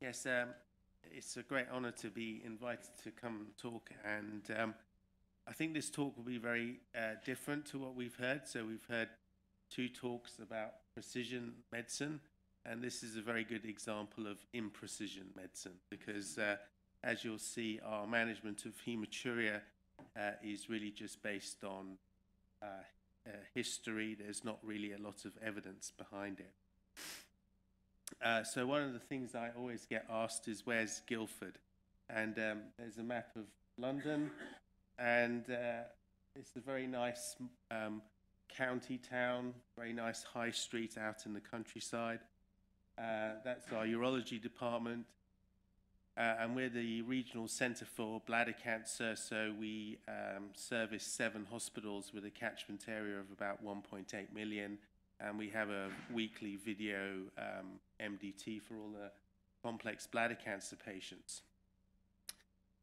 Yes, it's a great honor to be invited to come talk, and I think this talk will be very different to what we've heard. So we've heard two talks about precision medicine, and this is a very good example of imprecision medicine because, as you'll see, our management of hematuria is really just based on history. There's not really a lot of evidence behind it. So one of the things I always get asked is, where's Guildford? And there's a map of London, and it's a very nice county town, very nice high street out in the countryside. That's our urology department, and we're the regional centre for bladder cancer, so we service 7 hospitals with a catchment area of about 1.8 million. And we have a weekly video MDT for all the complex bladder cancer patients.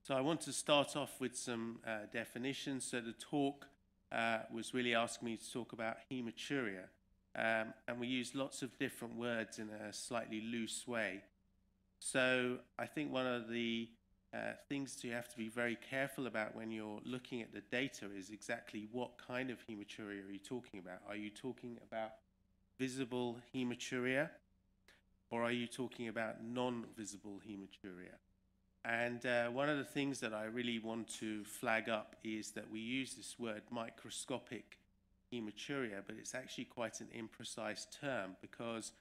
So I want to start off with some definitions. So the talk was really asking me to talk about hematuria. And we use lots of different words in a slightly loose way. So I think one of the things you have to be very careful about when you're looking at the data is exactly what kind of hematuria are you talking about? Are you talking about visible hematuria, or are you talking about non-visible hematuria? And one of the things that I really want to flag up is that we use this word microscopic hematuria, but it's actually quite an imprecise term because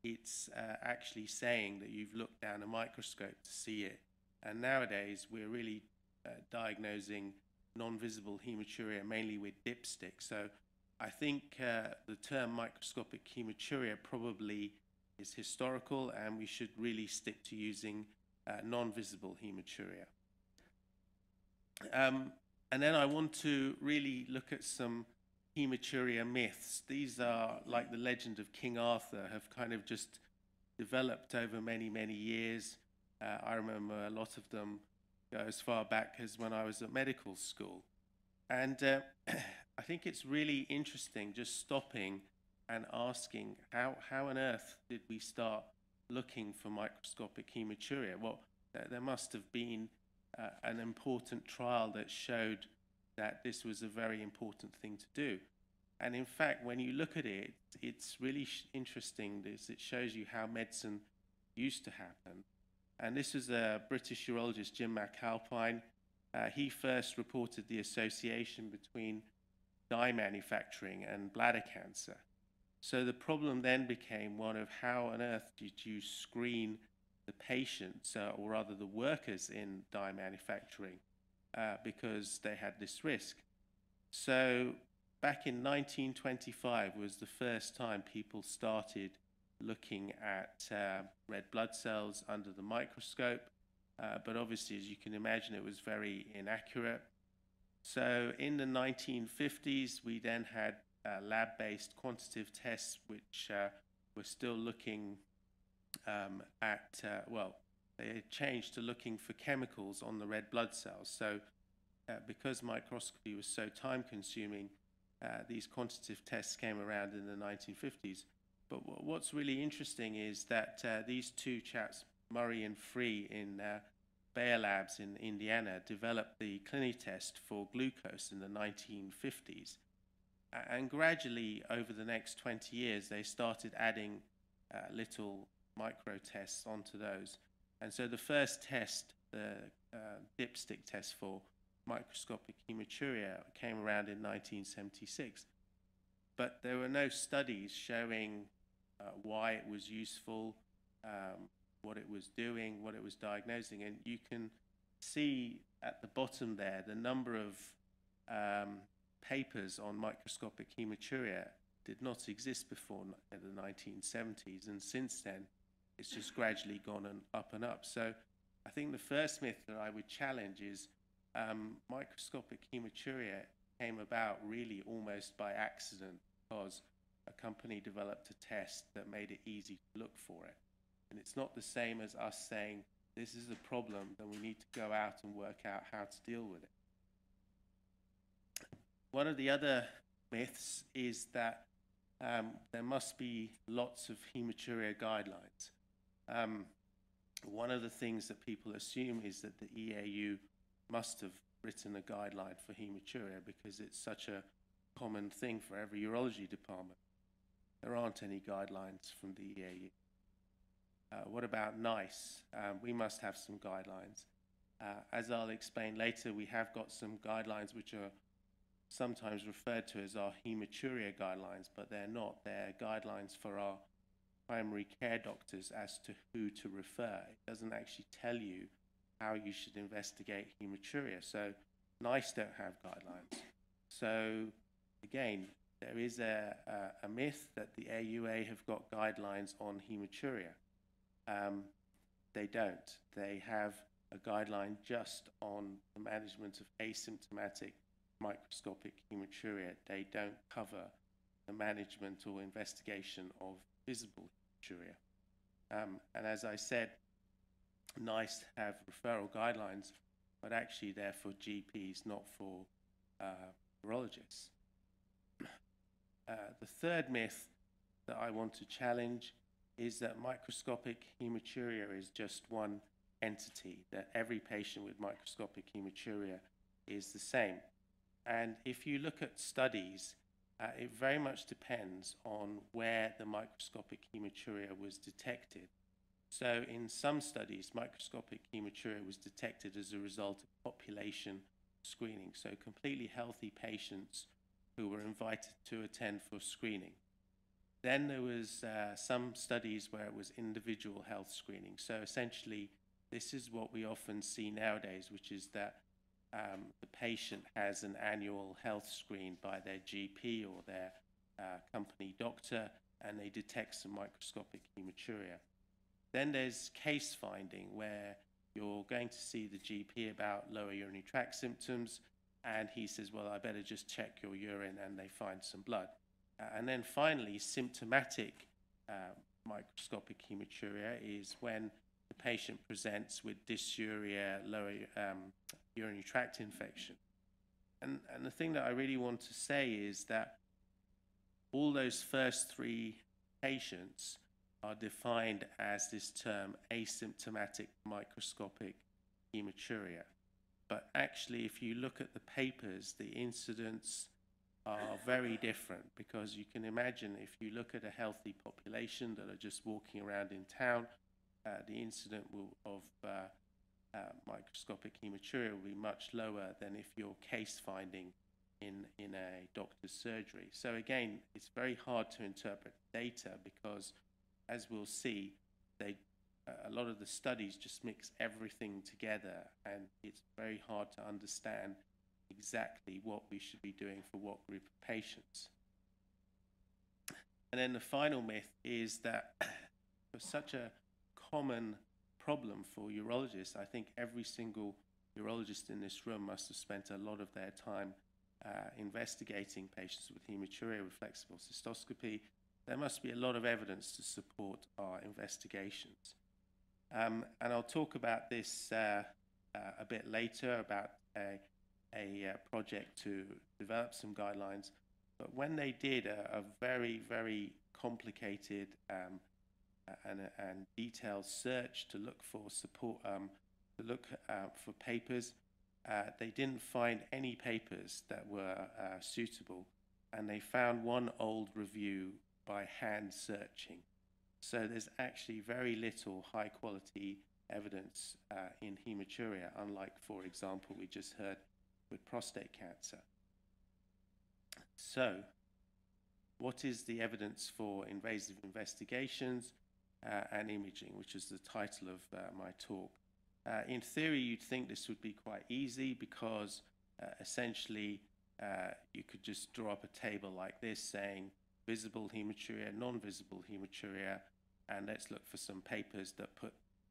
it's actually saying that you've looked down a microscope to see it. And nowadays, we're really diagnosing non-visible hematuria mainly with dipstick. So I think the term microscopic hematuria probably is historical, and we should really stick to using non-visible hematuria. And then I want to really look at some hematuria myths. These are, like the legend of King Arthur, have kind of just developed over many, many years. I remember a lot of them go as far back as when I was at medical school. And I think it's really interesting just stopping and asking, how on earth did we start looking for microscopic hematuria? Well, there must have been an important trial that showed that this was a very important thing to do. And in fact, when you look at it, it's really interesting. It shows you how medicine used to happen. And this is a British urologist, Jim McAlpine. He first reported the association between dye manufacturing and bladder cancer. So the problem then became one of how on earth did you screen the patients, or rather the workers in dye manufacturing, because they had this risk. So back in 1925 was the first time people started looking at red blood cells under the microscope, but obviously, as you can imagine, it was very inaccurate. So in the 1950s, we then had lab-based quantitative tests, which were still looking at, well, they had changed to looking for chemicals on the red blood cells. So because microscopy was so time-consuming, these quantitative tests came around in the 1950s. But what's really interesting is that these two chaps, Murray and Free in Bayer Labs in Indiana, developed the Clinitest for glucose in the 1950s. And gradually, over the next 20 years, they started adding little micro tests onto those. And so the first test, the dipstick test for microscopic hematuria, came around in 1976. But there were no studies showing why it was useful, what it was doing, what it was diagnosing. And you can see at the bottom there the number of papers on microscopic hematuria did not exist before in the 1970s. And since then, it's just gradually gone up and up. So I think the first myth that I would challenge is microscopic hematuria came about really almost by accident because a company developed a test that made it easy to look for it. And it's not the same as us saying, this is a problem, then we need to go out and work out how to deal with it. One of the other myths is that there must be lots of hematuria guidelines. one of the things that people assume is that the EAU must have written a guideline for hematuria because it's such a common thing for every urology department. There aren't any guidelines from the EAU. What about NICE? We must have some guidelines. As I'll explain later, we have got some guidelines which are sometimes referred to as our hematuria guidelines, but they're not. They're guidelines for our primary care doctors as to who to refer. It doesn't actually tell you how you should investigate hematuria. So NICE don't have guidelines. So again, there is a myth that the AUA have got guidelines on hematuria. They don't. They have a guideline just on the management of asymptomatic microscopic hematuria. They don't cover the management or investigation of visible hematuria. And as I said, NICE have referral guidelines, but actually they're for GPs, not for urologists. The third myth that I want to challenge is that microscopic hematuria is just one entity, that every patient with microscopic hematuria is the same. And if you look at studies, it very much depends on where the microscopic hematuria was detected. So in some studies, microscopic hematuria was detected as a result of population screening, so completely healthy patients who were invited to attend for screening. Then there was some studies where it was individual health screening. So essentially, this is what we often see nowadays, which is that the patient has an annual health screen by their GP or their company doctor, and they detect some microscopic hematuria. Then there's case finding, where you're going to see the GP about lower urinary tract symptoms, and he says, well, I better just check your urine, and they find some blood. And then finally, symptomatic microscopic hematuria is when the patient presents with dysuria, lower urinary tract infection. And the thing that I really want to say is that all those first three patients are defined as this term asymptomatic microscopic hematuria. But actually, if you look at the papers, the incidence are very different, because you can imagine if you look at a healthy population that are just walking around in town, the incidence of microscopic hematuria will be much lower than if you're case finding in a doctor's surgery. So again, it's very hard to interpret data because, as we'll see, a lot of the studies just mix everything together, and it's very hard to understand exactly what we should be doing for what group of patients. And then the final myth is that for such a common problem for urologists, I think every single urologist in this room must have spent a lot of their time investigating patients with hematuria with flexible cystoscopy. There must be a lot of evidence to support our investigations. And I'll talk about this a bit later, about a project to develop some guidelines. But when they did a very, very complicated and detailed search to look for support, to look for papers, they didn't find any papers that were suitable, and they found one old review by hand searching. So there's actually very little high quality evidence in hematuria, unlike, for example, we just heard with prostate cancer. So what is the evidence for invasive investigations and imaging, which is the title of my talk? In theory, you'd think this would be quite easy, because essentially you could just draw up a table like this saying visible hematuria, non-visible hematuria, and let's look for some papers that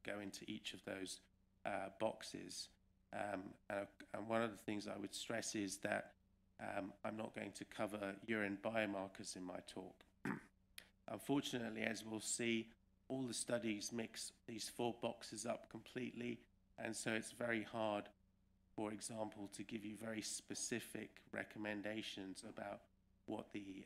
go into each of those boxes. And one of the things I would stress is that I'm not going to cover urine biomarkers in my talk. Unfortunately, as we'll see, all the studies mix these four boxes up completely, and so it's very hard, for example, to give you very specific recommendations about what the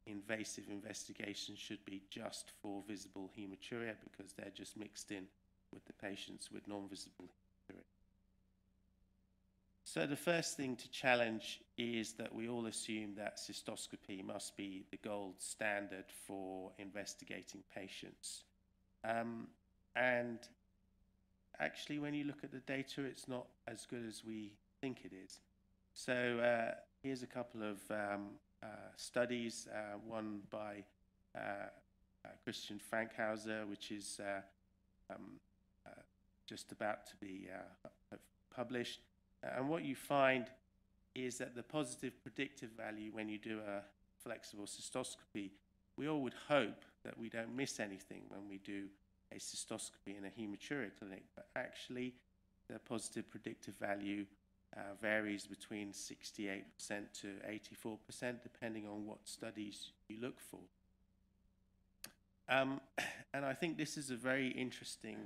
invasive investigation should be just for visible hematuria, because they're just mixed in with the patients with non-visible hematuria. So the first thing to challenge is that we all assume that cystoscopy must be the gold standard for investigating patients. And actually, when you look at the data, it's not as good as we think it is. So here's a couple of studies, one by Christian Frankhauser, which is just about to be published. And what you find is that the positive predictive value when you do a flexible cystoscopy, we all would hope that we don't miss anything when we do a cystoscopy in a hematuria clinic, but actually the positive predictive value varies between 68% to 84%, depending on what studies you look for. And I think this is a very interesting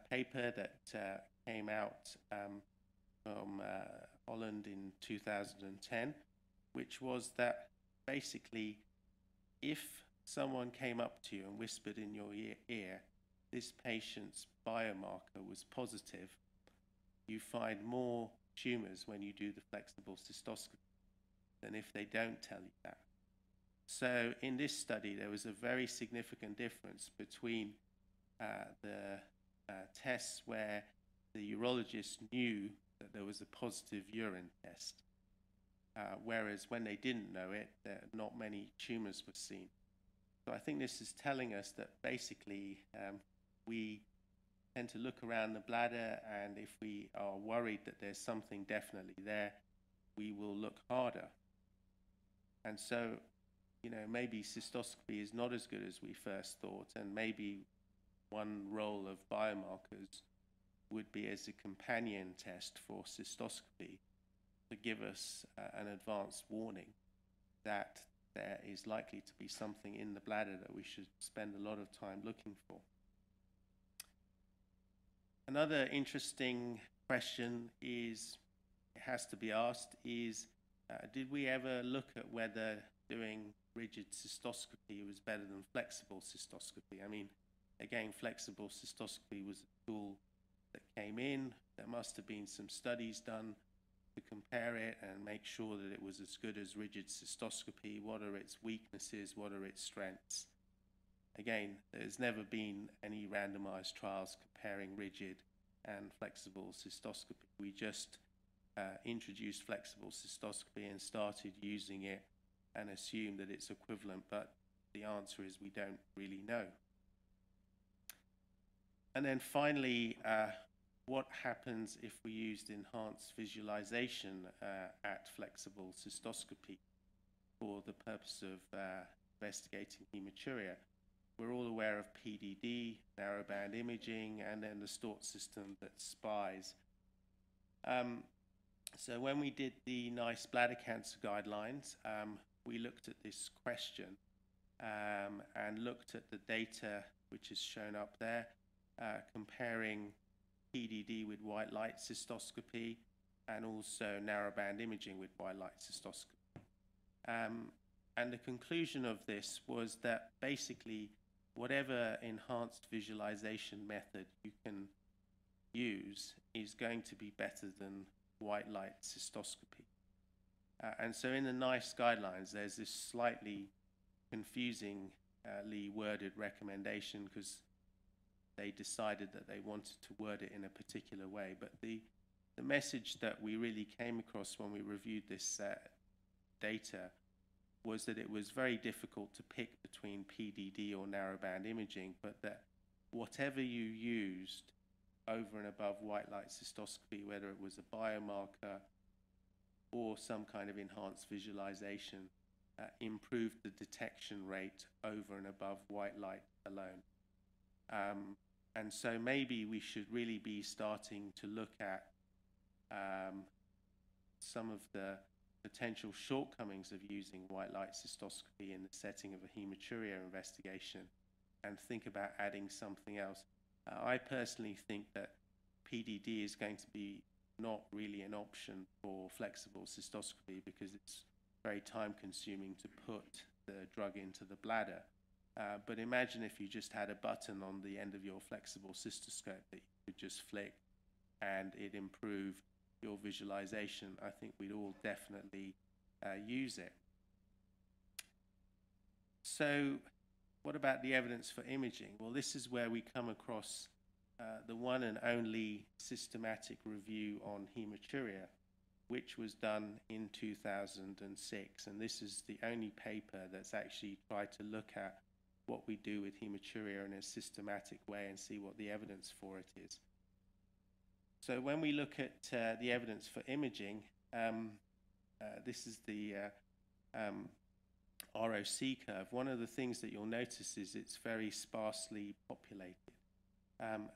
paper that came out from Holland in 2010, which was that basically if someone came up to you and whispered in your ear, this patient's biomarker was positive, you find more tumors when you do the flexible cystoscopy than if they don't tell you that. So in this study, there was a very significant difference between the tests where the urologist knew that there was a positive urine test, whereas when they didn't know it, not many tumors were seen. So I think this is telling us that basically we tend to look around the bladder, and if we are worried that there's something definitely there, we will look harder. And so, you know, maybe cystoscopy is not as good as we first thought, and maybe one role of biomarkers would be as a companion test for cystoscopy to give us an advance warning that there is likely to be something in the bladder that we should spend a lot of time looking for. Another interesting question is, it has to be asked, is did we ever look at whether doing rigid cystoscopy was better than flexible cystoscopy? I mean, again, flexible cystoscopy was a tool that came in. There must have been some studies done to compare it and make sure that it was as good as rigid cystoscopy. What are its weaknesses? What are its strengths? Again, there's never been any randomized trials comparing rigid and flexible cystoscopy. We just introduced flexible cystoscopy and started using it and assumed that it's equivalent, but the answer is we don't really know. And then finally, what happens if we used enhanced visualization at flexible cystoscopy for the purpose of investigating hematuria? We're all aware of PDD, narrowband imaging, and then the STORT system that SPIES. So when we did the NICE bladder cancer guidelines, we looked at this question and looked at the data which is shown up there, comparing PDD with white light cystoscopy and also narrowband imaging with white light cystoscopy. And the conclusion of this was that basically whatever enhanced visualization method you can use is going to be better than white light cystoscopy. And so in the NICE guidelines, there's this slightly confusingly worded recommendation because they decided that they wanted to word it in a particular way. But the message that we really came across when we reviewed this data was that it was very difficult to pick between PDD or narrowband imaging, but that whatever you used over and above white light cystoscopy, whether it was a biomarker or some kind of enhanced visualization, improved the detection rate over and above white light alone. And so maybe we should really be starting to look at some of the potential shortcomings of using white light cystoscopy in the setting of a hematuria investigation and think about adding something else. I personally think that PDD is going to be not really an option for flexible cystoscopy because it's very time consuming to put the drug into the bladder. But imagine if you just had a button on the end of your flexible cystoscope that you could just flick and it improved your visualization. I think we'd all definitely use it. So what about the evidence for imaging? Well, this is where we come across the one and only systematic review on hematuria, which was done in 2006. And this is the only paper that's actually tried to look at what we do with hematuria in a systematic way and see what the evidence for it is. So when we look at the evidence for imaging, this is the ROC curve. One of the things that you'll notice is it's very sparsely populated.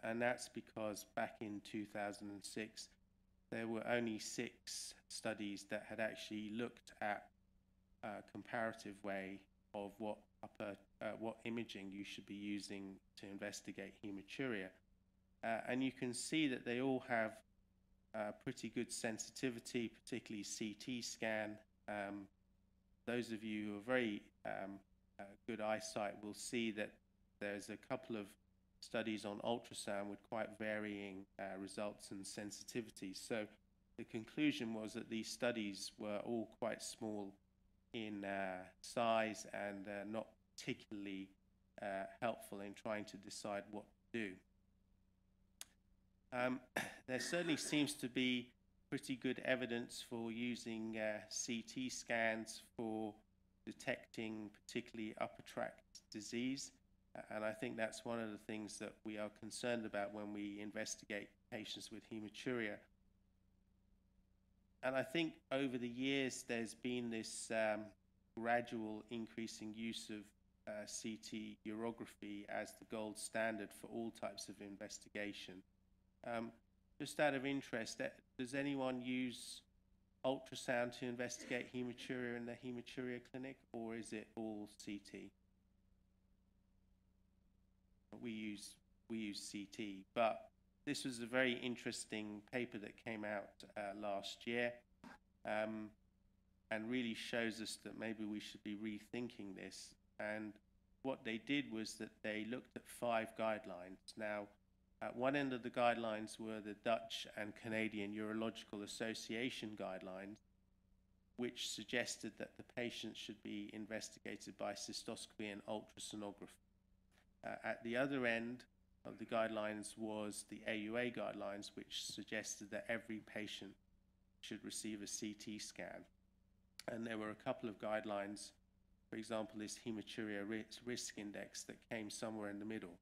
And that's because back in 2006, there were only 6 studies that had actually looked at a comparative way of what imaging you should be using to investigate hematuria. And you can see that they all have pretty good sensitivity, particularly CT scan. Those of you who are very good eyesight will see that there's a couple of studies on ultrasound with quite varying results and sensitivities. So the conclusion was that these studies were all quite small in size and not particularly helpful in trying to decide what to do. There certainly seems to be pretty good evidence for using CT scans for detecting particularly upper tract disease. And I think that's one of the things that we are concerned about when we investigate patients with hematuria. And I think over the years there's been this gradual increasing use of CT urography as the gold standard for all types of investigation. Just out of interest, does anyone use ultrasound to investigate hematuria in the hematuria clinic, or is it all CT? We use CT, but this was a very interesting paper that came out last year, and really shows us that maybe we should be rethinking this. And what they did was that they looked at 5 guidelines. Now, at one end of the guidelines were the Dutch and Canadian Urological Association guidelines, which suggested that the patient should be investigated by cystoscopy and ultrasonography. At the other end of the guidelines was the AUA guidelines, which suggested that every patient should receive a CT scan. And there were a couple of guidelines, for example, this Hematuria Risk Index that came somewhere in the middle.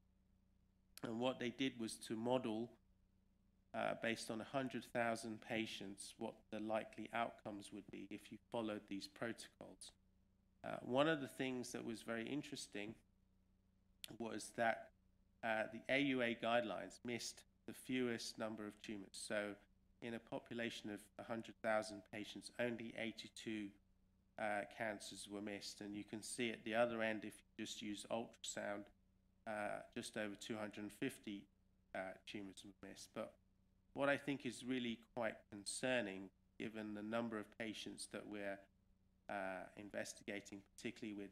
And what they did was to model, based on 100,000 patients, what the likely outcomes would be if you followed these protocols. One of the things that was very interesting was that the AUA guidelines missed the fewest number of tumors. So in a population of 100,000 patients, only 82 cancers were missed. And you can see at the other end, if you just use ultrasound, just over 250 tumors were missed. But what I think is really quite concerning, given the number of patients that we're investigating, particularly with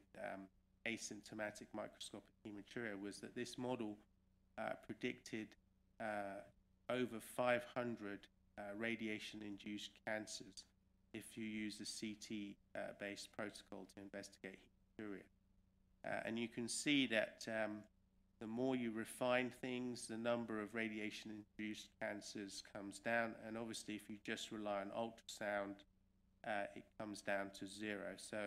asymptomatic microscopic hematuria, was that this model predicted over 500 radiation-induced cancers if you use a CT-based protocol to investigate hematuria. And you can see that the more you refine things, the number of radiation-induced cancers comes down. And obviously, if you just rely on ultrasound, it comes down to 0. So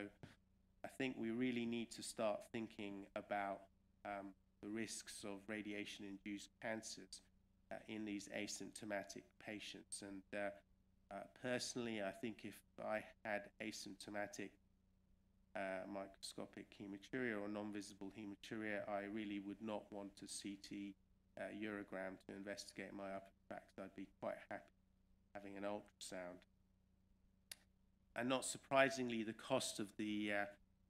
I think we really need to start thinking about the risks of radiation-induced cancers in these asymptomatic patients. And personally, I think if I had asymptomatic microscopic hematuria or non-visible hematuria, I really would not want a CT urogram to investigate my upper tract. I'd be quite happy having an ultrasound. And not surprisingly, the cost of the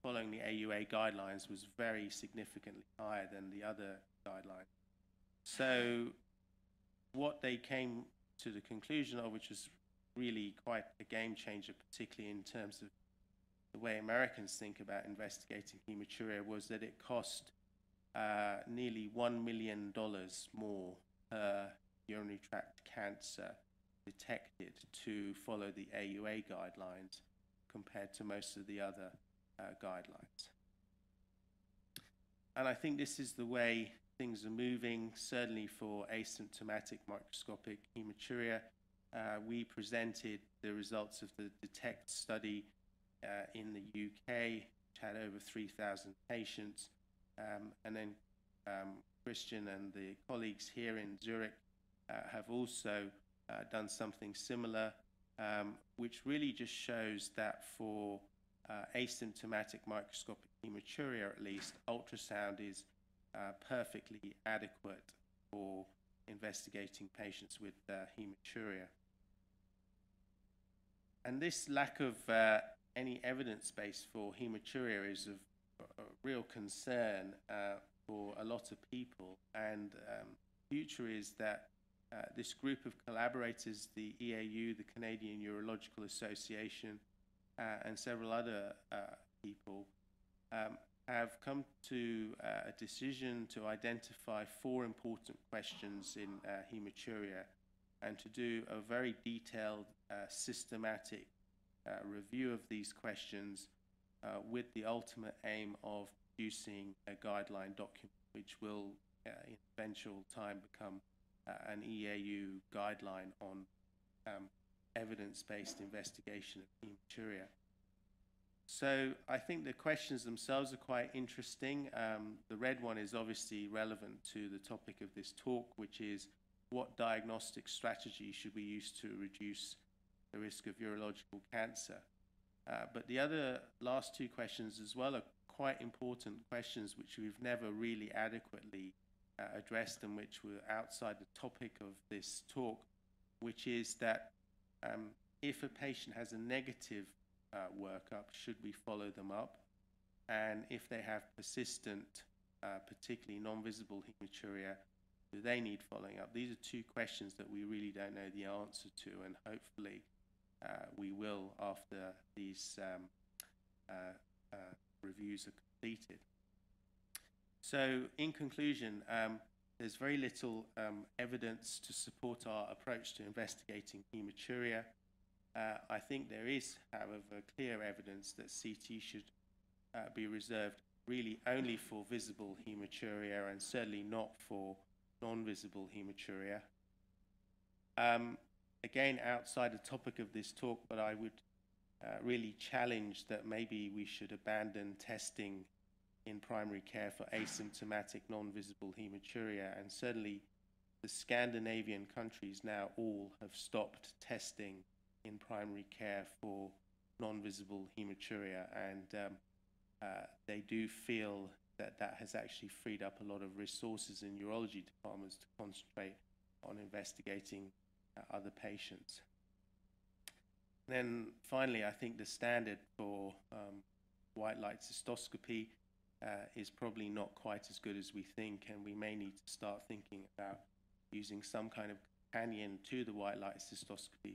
following the AUA guidelines was very significantly higher than the other guidelines. So what they came to the conclusion of, which was really quite a game changer, particularly in terms of the way Americans think about investigating hematuria, was that it cost nearly $1 million more per urinary tract cancer detected to follow the AUA guidelines compared to most of the other guidelines. And I think this is the way things are moving, certainly for asymptomatic microscopic hematuria. We presented the results of the DETECT study in the UK, which had over 3,000 patients. And then Christian and the colleagues here in Zurich have also done something similar, which really just shows that for asymptomatic microscopic hematuria, at least, ultrasound is perfectly adequate for investigating patients with hematuria. And this lack of any evidence base for hematuria is of real concern for a lot of people. And the future is that this group of collaborators, the EAU, the Canadian Urological Association, and several other people, have come to a decision to identify 4 important questions in hematuria and to do a very detailed, systematic review of these questions with the ultimate aim of producing a guideline document which will in eventual time become an EAU guideline on evidence-based investigation of hematuria. So I think the questions themselves are quite interesting. The red one is obviously relevant to the topic of this talk, which is what diagnostic strategy should we use to reduce the risk of urological cancer? But the other last 2 questions as well are quite important questions which we've never really adequately addressed and which were outside the topic of this talk, which is that if a patient has a negative workup, should we follow them up? And if they have persistent, particularly non-visible hematuria, do they need following up? These are 2 questions that we really don't know the answer to, and hopefully we will after these reviews are completed. So in conclusion, there's very little evidence to support our approach to investigating hematuria. I think there is, however, clear evidence that CT should be reserved really only for visible hematuria and certainly not for non-visible hematuria. Again, outside the topic of this talk, but I would really challenge that maybe we should abandon testing in primary care for asymptomatic non-visible hematuria, and certainly the Scandinavian countries now all have stopped testing in primary care for non-visible hematuria, and they do feel that that has actually freed up a lot of resources in urology departments to concentrate on investigating other patients. Then finally, I think the standard for white light cystoscopy is probably not quite as good as we think, and we may need to start thinking about using some kind of companion to the white light cystoscopy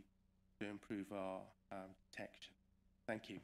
to improve our detection. Thank you.